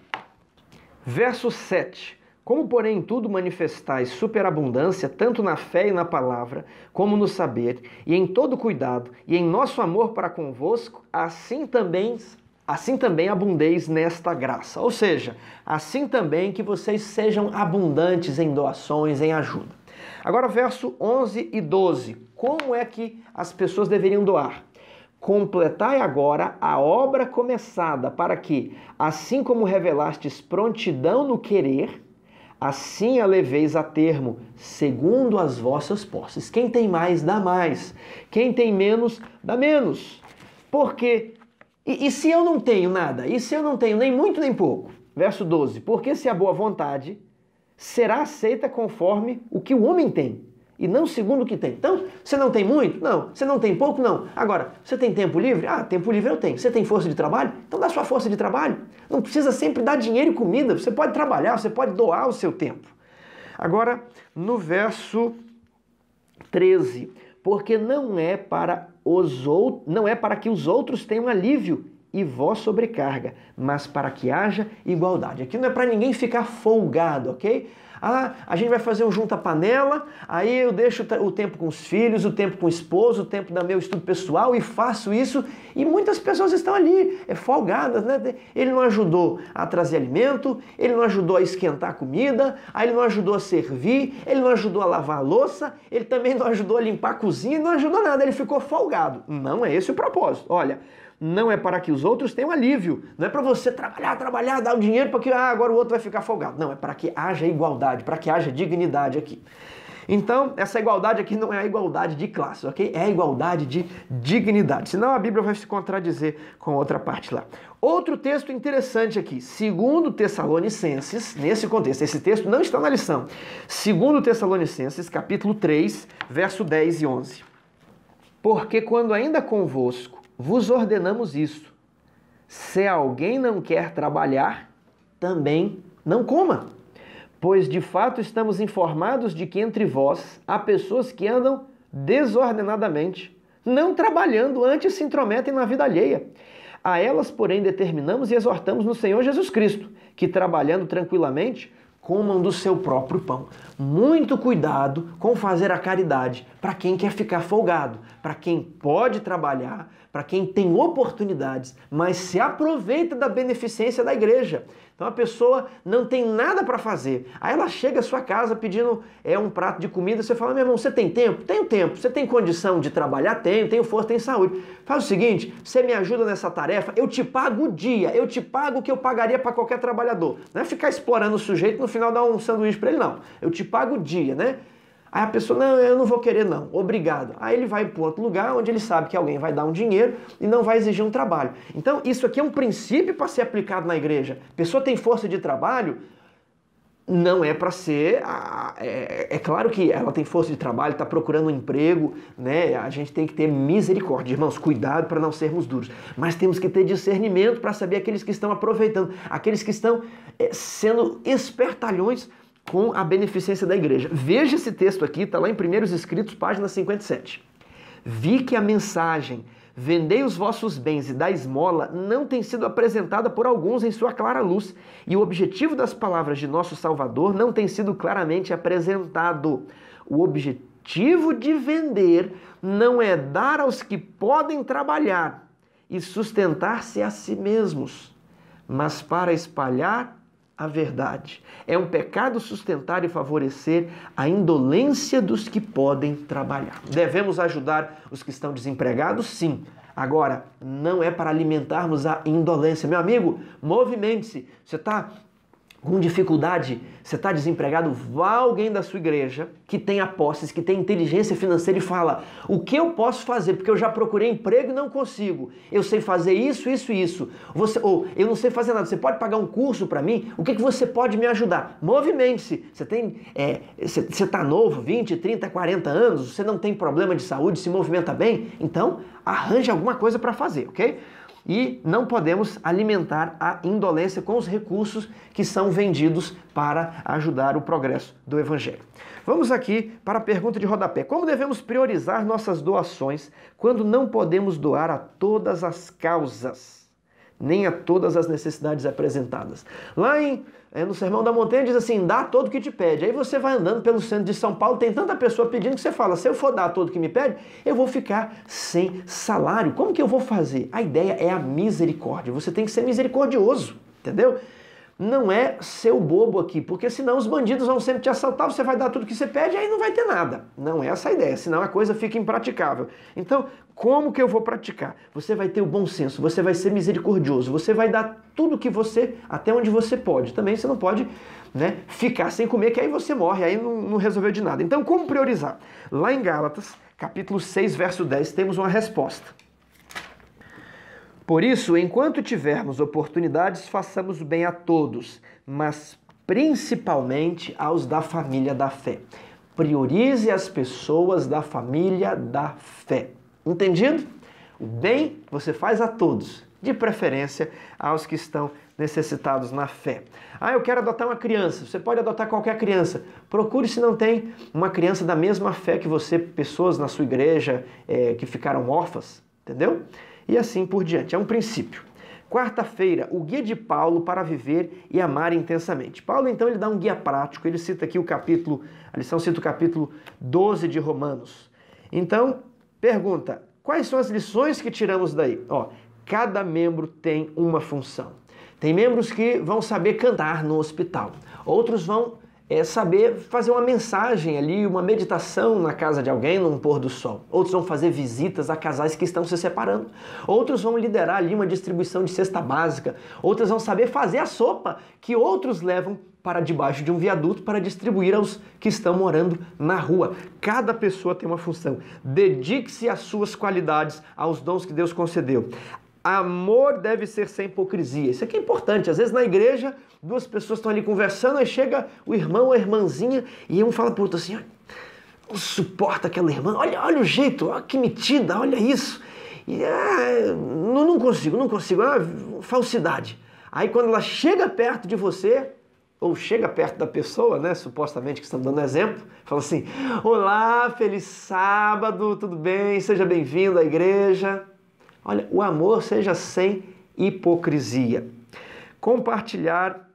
verso 7. Como, porém, em tudo manifestais superabundância, tanto na fé e na palavra, como no saber, e em todo cuidado, e em nosso amor para convosco, assim também abundeis nesta graça. Ou seja, assim também que vocês sejam abundantes em doações, em ajuda. Agora, verso 11 e 12. Como é que as pessoas deveriam doar? completai agora a obra começada, para que, assim como revelastes prontidão no querer, assim a leveis a termo, segundo as vossas posses. Quem tem mais, dá mais. Quem tem menos, dá menos. Porque, e se eu não tenho nada? E se eu não tenho nem muito nem pouco? Verso 12. Porque se a boa vontade será aceita conforme o que o homem tem, e não segundo o que tem. Então, você não tem muito? Não. Você não tem pouco? Não. Agora, você tem tempo livre? Ah, tempo livre eu tenho. Você tem força de trabalho? Então dá sua força de trabalho. Não precisa sempre dar dinheiro e comida. Você pode trabalhar, você pode doar o seu tempo. Agora, no verso 13. Porque não é para que os outros tenham alívio e vós sobrecarga, mas para que haja igualdade. Aqui não é para ninguém ficar folgado, ok? Ah, a gente vai fazer um junta-panela, aí eu deixo o tempo com os filhos, o tempo com o esposo, o tempo do meu estudo pessoal e faço isso. E muitas pessoas estão ali, folgadas, né? Ele não ajudou a trazer alimento, ele não ajudou a esquentar a comida, aí ele não ajudou a servir, ele não ajudou a lavar a louça, ele também não ajudou a limpar a cozinha, não ajudou nada, ele ficou folgado. Não é esse o propósito. Olha, não é para que os outros tenham alívio. Não é para você trabalhar, dar o dinheiro para que agora o outro vai ficar folgado. Não, é para que haja igualdade, para que haja dignidade aqui. Então, essa igualdade aqui não é a igualdade de classe, ok? É a igualdade de dignidade. Senão a Bíblia vai se contradizer com outra parte lá. Outro texto interessante aqui, 2 Tessalonicenses, nesse contexto, esse texto não está na lição. 2 Tessalonicenses, capítulo 3, verso 10 e 11. Porque quando ainda convosco vos ordenamos isso. Se alguém não quer trabalhar, também não coma. Pois de fato estamos informados de que entre vós há pessoas que andam desordenadamente, não trabalhando, antes se intrometem na vida alheia. A elas, porém, determinamos e exortamos no Senhor Jesus Cristo, que trabalhando tranquilamente, comam do seu próprio pão. Muito cuidado com fazer a caridade para quem quer ficar folgado, para quem pode trabalhar, para quem tem oportunidades, mas se aproveita da beneficência da igreja. Então a pessoa não tem nada para fazer. Aí ela chega à sua casa pedindo um prato de comida, você fala: meu irmão, você tem tempo? Tenho tempo. Você tem condição de trabalhar? Tenho força, tenho saúde. Faz o seguinte, você me ajuda nessa tarefa, eu te pago o dia, eu te pago o que eu pagaria para qualquer trabalhador. Não é ficar explorando o sujeito e no final dar um sanduíche para ele, não. Eu te pago o dia, né? Aí a pessoa: não, eu não vou querer não, obrigado. Aí ele vai para outro lugar onde ele sabe que alguém vai dar um dinheiro e não vai exigir um trabalho. Então isso aqui é um princípio para ser aplicado na igreja. A pessoa tem força de trabalho, não é para ser... É claro que ela tem força de trabalho, está procurando um emprego, né? A gente tem que ter misericórdia, irmãos, cuidado para não sermos duros. Mas temos que ter discernimento para saber aqueles que estão aproveitando, aqueles que estão sendo espertalhões com a beneficência da igreja. Veja esse texto aqui, está lá em Primeiros Escritos, página 57. Vi que a mensagem, vendei os vossos bens e dai esmola, não tem sido apresentada por alguns em sua clara luz, e o objetivo das palavras de nosso Salvador não tem sido claramente apresentado. O objetivo de vender não é dar aos que podem trabalhar e sustentar-se a si mesmos, mas para espalhar a verdade. É um pecado sustentar e favorecer a indolência dos que podem trabalhar. Devemos ajudar os que estão desempregados? Sim. Agora, não é para alimentarmos a indolência. Meu amigo, movimente-se. Você está com dificuldade, você está desempregado, vá alguém da sua igreja que tenha posses, que tenha inteligência financeira e fala: o que eu posso fazer? Porque eu já procurei emprego e não consigo. Eu sei fazer isso. Ou eu não sei fazer nada. Você pode pagar um curso para mim? O que você pode me ajudar? Movimente-se. Você está novo, 20, 30, 40 anos, você não tem problema de saúde, se movimenta bem? Então, arranje alguma coisa para fazer, ok? E não podemos alimentar a indolência com os recursos que são vendidos para ajudar o progresso do Evangelho. Vamos aqui para a pergunta de rodapé. Como devemos priorizar nossas doações quando não podemos doar a todas as causas, nem a todas as necessidades apresentadas? Lá no Sermão da Montanha diz assim: dá todo o que te pede. Aí você vai andando pelo centro de São Paulo, tem tanta pessoa pedindo que você fala: se eu for dar todo o que me pede, eu vou ficar sem salário. Como que eu vou fazer? A ideia é a misericórdia. Você tem que ser misericordioso, entendeu? não é ser o bobo aqui, porque senão os bandidos vão sempre te assaltar, você vai dar tudo que você pede e aí não vai ter nada. Não é essa a ideia, senão a coisa fica impraticável. Então, como que eu vou praticar? Você vai ter o bom senso, você vai ser misericordioso, você vai dar tudo que você, até onde você pode. Também você não pode, né, ficar sem comer, que aí você morre, aí não resolveu de nada. Então, como priorizar? Lá em Gálatas, capítulo 6, verso 10, temos uma resposta. Por isso, enquanto tivermos oportunidades, façamos o bem a todos, mas principalmente aos da família da fé. Priorize as pessoas da família da fé. Entendido? O bem você faz a todos, de preferência aos que estão necessitados na fé. Ah, eu quero adotar uma criança. Você pode adotar qualquer criança. Procure se não tem uma criança da mesma fé que você, pessoas na sua igreja que ficaram órfãs, entendeu? E assim por diante. É um princípio. Quarta-feira, o guia de Paulo para viver e amar intensamente. Paulo, então, ele dá um guia prático. Ele cita aqui a lição cita o capítulo 12 de Romanos. Então, pergunta, quais são as lições que tiramos daí? Cada membro tem uma função. Tem membros que vão saber cantar no hospital. Outros vão saber fazer uma mensagem ali, uma meditação na casa de alguém num pôr do sol. Outros vão fazer visitas a casais que estão se separando. Outros vão liderar ali uma distribuição de cesta básica. Outros vão saber fazer a sopa que outros levam para debaixo de um viaduto para distribuir aos que estão morando na rua. Cada pessoa tem uma função. Dedique-se às suas qualidades, aos dons que Deus concedeu. Amor deve ser sem hipocrisia. Isso aqui é importante. Às vezes na igreja, duas pessoas estão ali conversando, aí chega o irmão ou a irmãzinha e um fala pro outro assim, não suporta aquela irmã, olha o jeito, olha que metida, olha isso. E não consigo, falsidade. Aí quando ela chega perto de você, ou chega perto da pessoa, né, supostamente que estamos dando exemplo, fala assim, olá, feliz sábado, tudo bem, seja bem-vindo à igreja. Olha, o amor seja sem hipocrisia. Compartilhar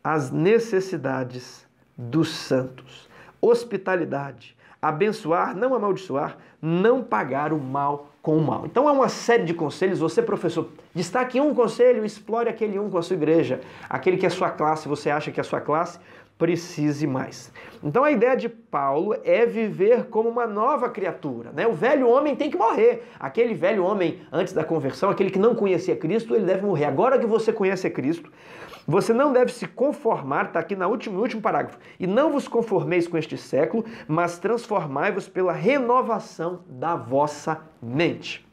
as necessidades dos santos. Hospitalidade. Abençoar, não amaldiçoar, não pagar o mal com o mal. Então é uma série de conselhos. Você, professor, destaque um conselho, explore aquele um com a sua igreja. Aquele que é sua classe, você acha que é sua classe, precise mais. Então a ideia de Paulo é viver como uma nova criatura, né? O velho homem tem que morrer. Aquele velho homem antes da conversão, aquele que não conhecia Cristo, ele deve morrer. Agora que você conhece Cristo, você não deve se conformar, está aqui no último parágrafo, e não vos conformeis com este século, mas transformai-vos pela renovação da vossa mente.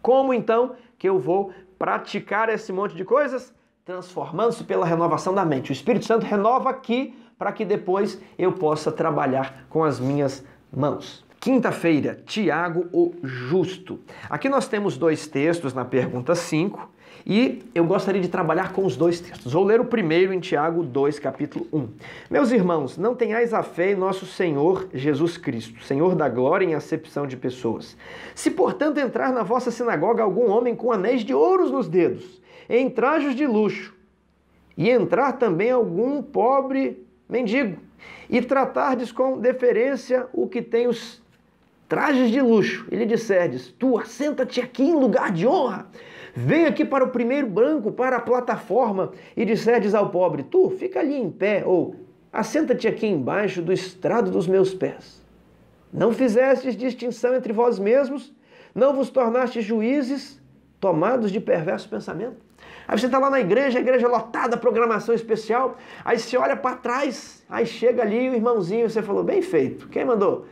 Como então que eu vou praticar esse monte de coisas? Transformando-se pela renovação da mente. O Espírito Santo renova aqui para que depois eu possa trabalhar com as minhas mãos. Quinta-feira, Tiago o Justo. Aqui nós temos dois textos na pergunta 5 e eu gostaria de trabalhar com os dois textos. Vou ler o primeiro em Tiago 2, capítulo 1. Meus irmãos, não tenhais a fé em nosso Senhor Jesus Cristo, Senhor da glória em acepção de pessoas. Se, portanto, entrar na vossa sinagoga algum homem com anéis de ouros nos dedos, em trajos de luxo, e entrar também algum pobre mendigo, e tratardes com deferência o que tem os trajes de luxo, e lhe disserdes, tu assenta-te aqui em lugar de honra, vem aqui para o primeiro banco, para a plataforma, e disserdes ao pobre, tu fica ali em pé, ou assenta-te aqui embaixo do estrado dos meus pés. Não fizestes distinção entre vós mesmos, não vos tornastes juízes, tomados de perverso pensamento. Aí você está lá na igreja, a igreja lotada, programação especial, aí você olha para trás, aí chega ali o irmãozinho, você falou, bem feito, quem mandou?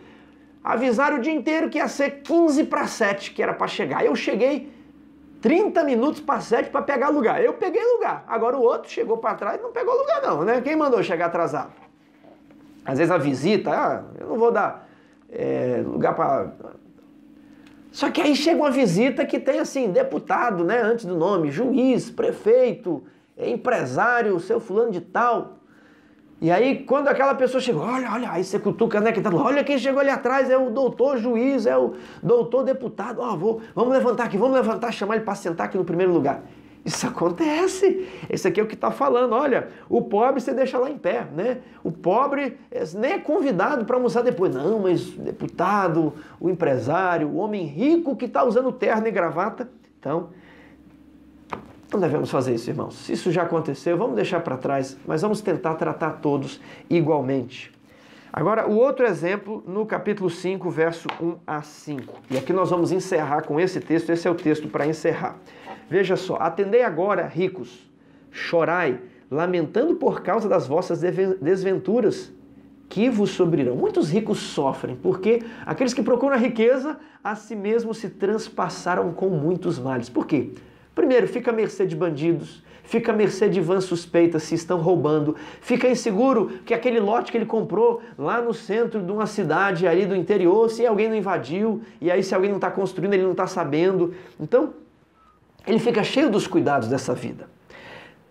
Avisaram o dia inteiro que ia ser 6:45, que era para chegar. Eu cheguei 30 minutos para 7 para pegar lugar. Eu peguei lugar. Agora o outro chegou para trás e não pegou lugar não, né? Quem mandou chegar atrasado? Às vezes a visita, eu não vou dar lugar para... Só que aí chega uma visita que tem assim, deputado, né, antes do nome, juiz, prefeito, empresário, seu fulano de tal. E aí quando aquela pessoa chegou, olha, aí você cutuca, né, que tá, olha quem chegou ali atrás, é o doutor juiz, é o doutor deputado, vamos levantar aqui, vamos levantar, chamar ele para sentar aqui no primeiro lugar. Isso acontece. Esse aqui é o que está falando. Olha, o pobre você deixa lá em pé, né? O pobre nem é convidado para almoçar depois. Não, mas o deputado, o empresário, o homem rico que está usando terno e gravata. Então, Não devemos fazer isso, irmãos. Se isso já aconteceu, vamos deixar para trás, mas vamos tentar tratar todos igualmente. Agora, o outro exemplo, no capítulo 5, verso 1 a 5. E aqui nós vamos encerrar com esse texto, esse é o texto para encerrar. Veja só, atendei agora, ricos, chorai, lamentando por causa das vossas desventuras, que vos sobrirão. Muitos ricos sofrem, porque aqueles que procuram a riqueza, a si mesmos se transpassaram com muitos males. Por quê? Primeiro, fica à mercê de bandidos, fica à mercê de vãs suspeitas se estão roubando, fica inseguro que aquele lote que ele comprou lá no centro de uma cidade ali do interior, se alguém não invadiu, e aí se alguém não está construindo, ele não está sabendo. Então, ele fica cheio dos cuidados dessa vida.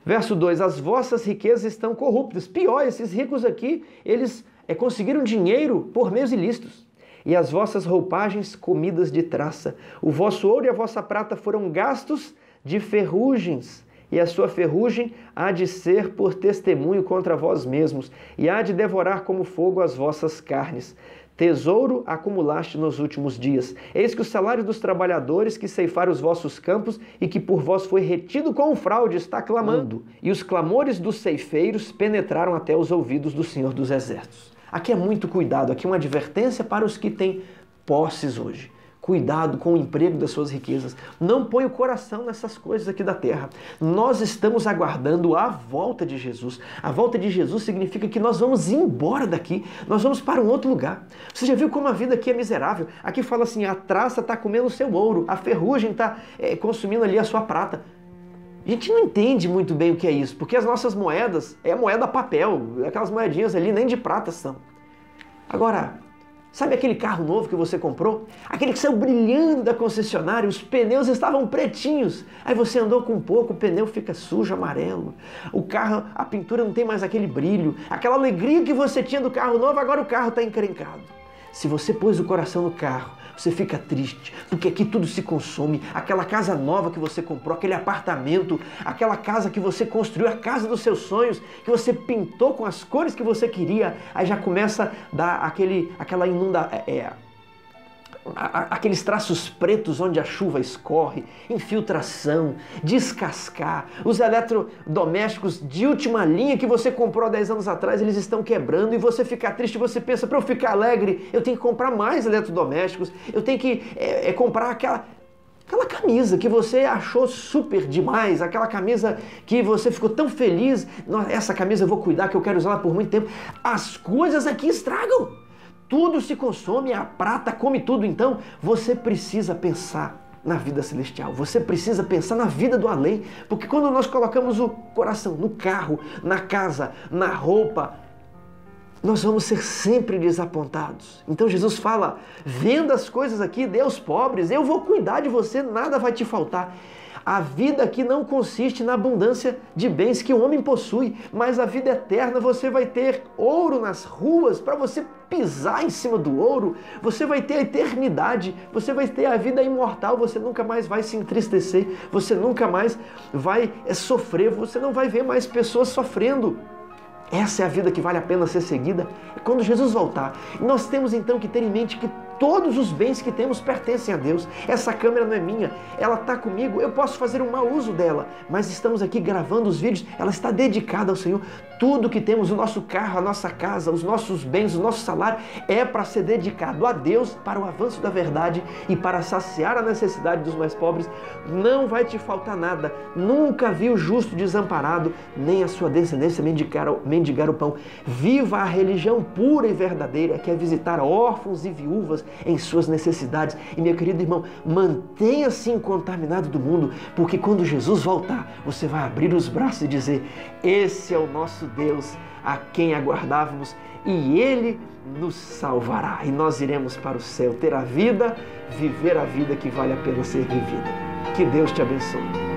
Verso 2, as vossas riquezas estão corruptas. Pior, esses ricos aqui, eles conseguiram dinheiro por meios ilícitos. E as vossas roupagens comidas de traça. O vosso ouro e a vossa prata foram gastos de ferrugens. E a sua ferrugem há de ser por testemunho contra vós mesmos. E há de devorar como fogo as vossas carnes. Tesouro acumulaste nos últimos dias. Eis que o salário dos trabalhadores que ceifaram os vossos campos e que por vós foi retido com fraude está clamando. E os clamores dos ceifeiros penetraram até os ouvidos do Senhor dos Exércitos. Aqui é muito cuidado, aqui é uma advertência para os que têm posses hoje. Cuidado com o emprego das suas riquezas. Não põe o coração nessas coisas aqui da terra. Nós estamos aguardando a volta de Jesus. A volta de Jesus significa que nós vamos embora daqui. Nós vamos para um outro lugar. Você já viu como a vida aqui é miserável? Aqui fala assim, a traça está comendo o seu ouro, a ferrugem está consumindo ali a sua prata. A gente não entende muito bem o que é isso, porque as nossas moedas é moeda papel, aquelas moedinhas ali nem de prata são. Agora, sabe aquele carro novo que você comprou? Aquele que saiu brilhando da concessionária, os pneus estavam pretinhos. Aí você andou com um pouco, o pneu fica sujo, amarelo. O carro, a pintura não tem mais aquele brilho. Aquela alegria que você tinha do carro novo, agora o carro está encrencado. Se você pôs o coração no carro, você fica triste, porque aqui tudo se consome. Aquela casa nova que você comprou, aquele apartamento, aquela casa que você construiu, a casa dos seus sonhos, que você pintou com as cores que você queria, aí já começa a dar aqueles traços pretos onde a chuva escorre, infiltração, descascar, os eletrodomésticos de última linha que você comprou há 10 anos atrás, eles estão quebrando e você fica triste, você pensa, para eu ficar alegre, eu tenho que comprar mais eletrodomésticos, eu tenho que comprar aquela camisa que você achou super demais, aquela camisa que você ficou tão feliz, essa camisa eu vou cuidar, que eu quero usar ela por muito tempo. As coisas aqui estragam. Tudo se consome, a prata come tudo. Então, você precisa pensar na vida celestial. Você precisa pensar na vida do além. Porque quando nós colocamos o coração no carro, na casa, na roupa, nós vamos ser sempre desapontados. Então Jesus fala, venda as coisas aqui, dê aos pobres, eu vou cuidar de você, nada vai te faltar. A vida aqui não consiste na abundância de bens que o homem possui, mas a vida eterna você vai ter ouro nas ruas para você pisar em cima do ouro, você vai ter a eternidade, você vai ter a vida imortal, você nunca mais vai se entristecer, você nunca mais vai sofrer, você não vai ver mais pessoas sofrendo. Essa é a vida que vale a pena ser seguida quando Jesus voltar. Nós temos então que ter em mente que todos os bens que temos pertencem a Deus. Essa câmera não é minha, ela está comigo, eu posso fazer um mau uso dela, mas estamos aqui gravando os vídeos, ela está dedicada ao Senhor. Tudo que temos, o nosso carro, a nossa casa, os nossos bens, o nosso salário, é para ser dedicado a Deus, para o avanço da verdade e para saciar a necessidade dos mais pobres. Não vai te faltar nada, nunca vi o justo desamparado, nem a sua descendência mendigar o pão. Viva a religião pura e verdadeira, que é visitar órfãos e viúvas em suas necessidades. E meu querido irmão, mantenha-se incontaminado do mundo, porque quando Jesus voltar, você vai abrir os braços e dizer, esse é o nosso Deus, a quem aguardávamos, e Ele nos salvará. E nós iremos para o céu, ter a vida, viver a vida que vale a pena ser vivida. Que Deus te abençoe.